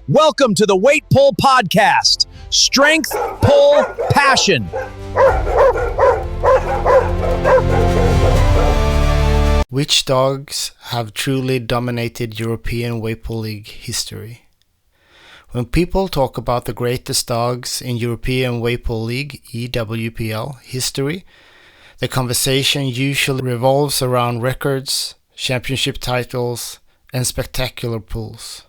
Welcome to the Weight Pull Podcast. Strength, pull, passion. Which dogs have truly dominated European Weight Pull League history? When people talk about the greatest dogs in European Weight Pull League (EWPL) history, the conversation usually revolves around records, championship titles, and spectacular pulls.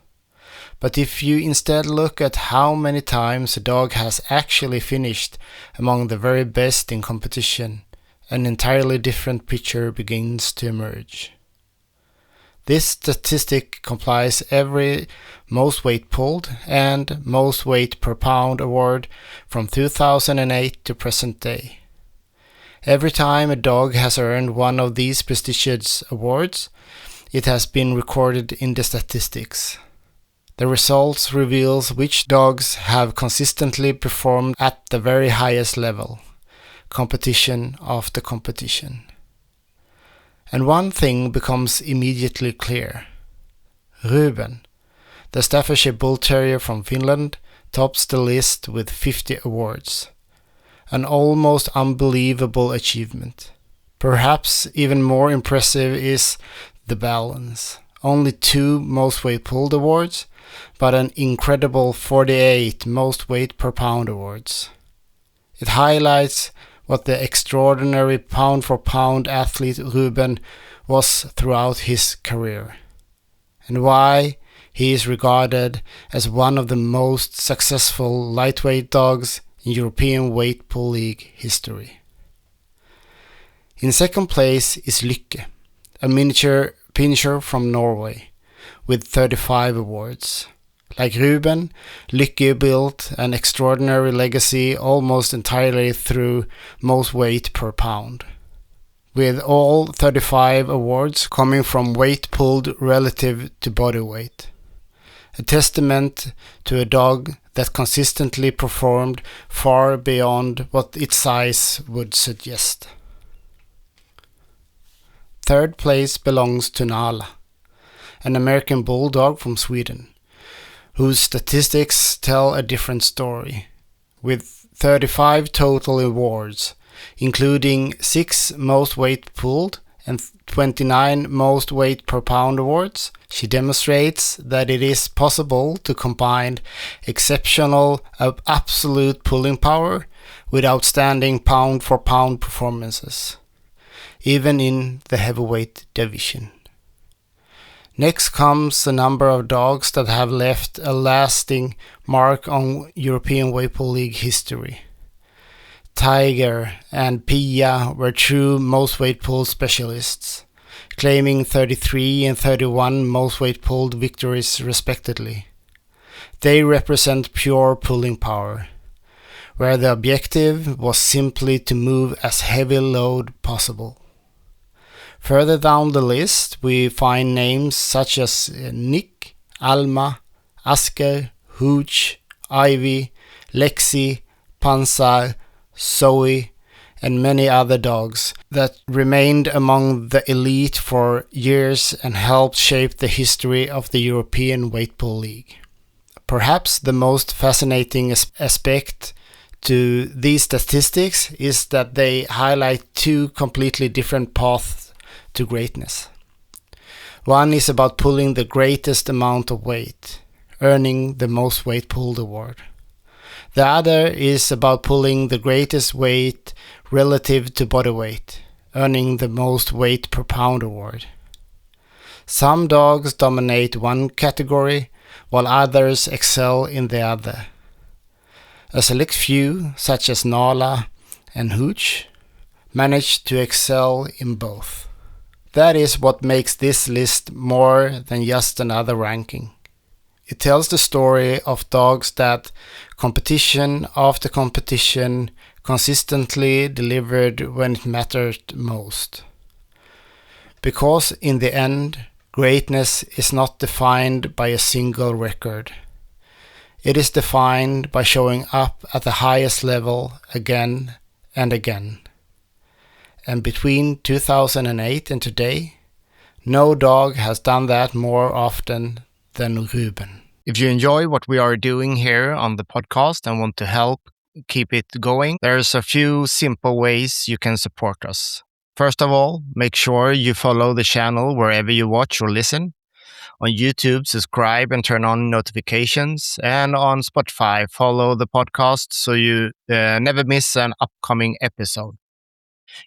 But if you instead look at how many times a dog has actually finished among the very best in competition, an entirely different picture begins to emerge. This statistic compiles every most weight pulled and most weight per pound award from 2008 to present day. Every time a dog has earned one of these prestigious awards, it has been recorded in the statistics. The results reveals which dogs have consistently performed at the very highest level, competition after competition. And one thing becomes immediately clear. RUBEN, the Staffordshire Bull Terrier from Finland, tops the list with 50 awards. An almost unbelievable achievement. Perhaps even more impressive is the balance. Only 2 most weight pulled awards, but an incredible 48 most weight per pound awards. It highlights what the extraordinary pound-for-pound athlete RUBEN was throughout his career, and why he is regarded as one of the most successful lightweight dogs in European Weight Pull League history. In second place is LYKKE, a miniature pinscher from Norway, with 35 awards. Like RUBEN, LYKKE built an extraordinary legacy almost entirely through most weight per pound, with all 35 awards coming from weight pulled relative to body weight. A testament to a dog that consistently performed far beyond what its size would suggest. Third place belongs to Nala, an American bulldog from Sweden, whose statistics tell a different story, with 35 total awards, including 6 most weight pulled and 29 most weight per pound awards. She demonstrates that it is possible to combine exceptional absolute pulling power with outstanding pound-for-pound performances, even in the heavyweight division. Next comes the number of dogs that have left a lasting mark on European Weight Pull League history. Tiger and Pia were true most weight pulled specialists, claiming 33 and 31 most weight pulled victories respectively. They represent pure pulling power, where the objective was simply to move as heavy load possible. Further down the list, we find names such as Nick, Alma, Asker, Hooch, Ivy, Lexi, Pansar, Zoe, and many other dogs that remained among the elite for years and helped shape the history of the European Weight Pull League. Perhaps the most fascinating aspect to these statistics is that they highlight 2 completely different paths to greatness. One is about pulling the greatest amount of weight, earning the most weight pulled award. The other is about pulling the greatest weight relative to body weight, earning the most weight per pound award. Some dogs dominate one category, while others excel in the other. A select few, such as Nala and Hooch, manage to excel in both. That is what makes this list more than just another ranking. It tells the story of dogs that, competition after competition, consistently delivered when it mattered most. Because in the end, greatness is not defined by a single record. It is defined by showing up at the highest level again and again. And between 2008 and today, no dog has done that more often than RUBEN. If you enjoy what we are doing here on the podcast and want to help keep it going, there's a few simple ways you can support us. First of all, make sure you follow the channel wherever you watch or listen. On YouTube, subscribe and turn on notifications. And on Spotify, follow the podcast so you never miss an upcoming episode.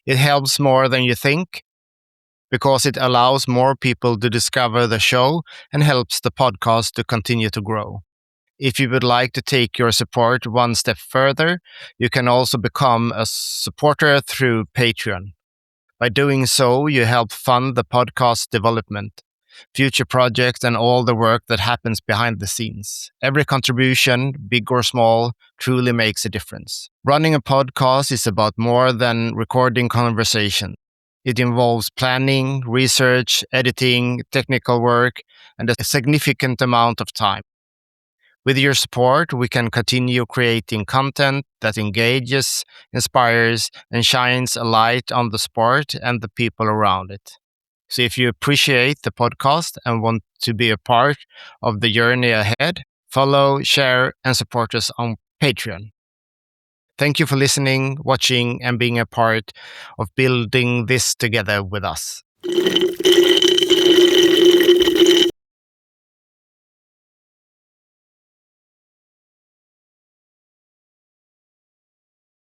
It helps more than you think because it allows more people to discover the show and helps the podcast to continue to grow. If you would like to take your support one step further, you can also become a supporter through Patreon. By doing so, you help fund the podcast development, future projects, and all the work that happens behind the scenes. Every contribution, big or small, truly makes a difference. Running a podcast is about more than recording conversation. It involves planning, research, editing, technical work, and a significant amount of time. With your support, we can continue creating content that engages, inspires, and shines a light on the sport and the people around it. So if you appreciate the podcast and want to be a part of the journey ahead, follow, share, and support us on Patreon. Thank you for listening, watching, and being a part of building this together with us.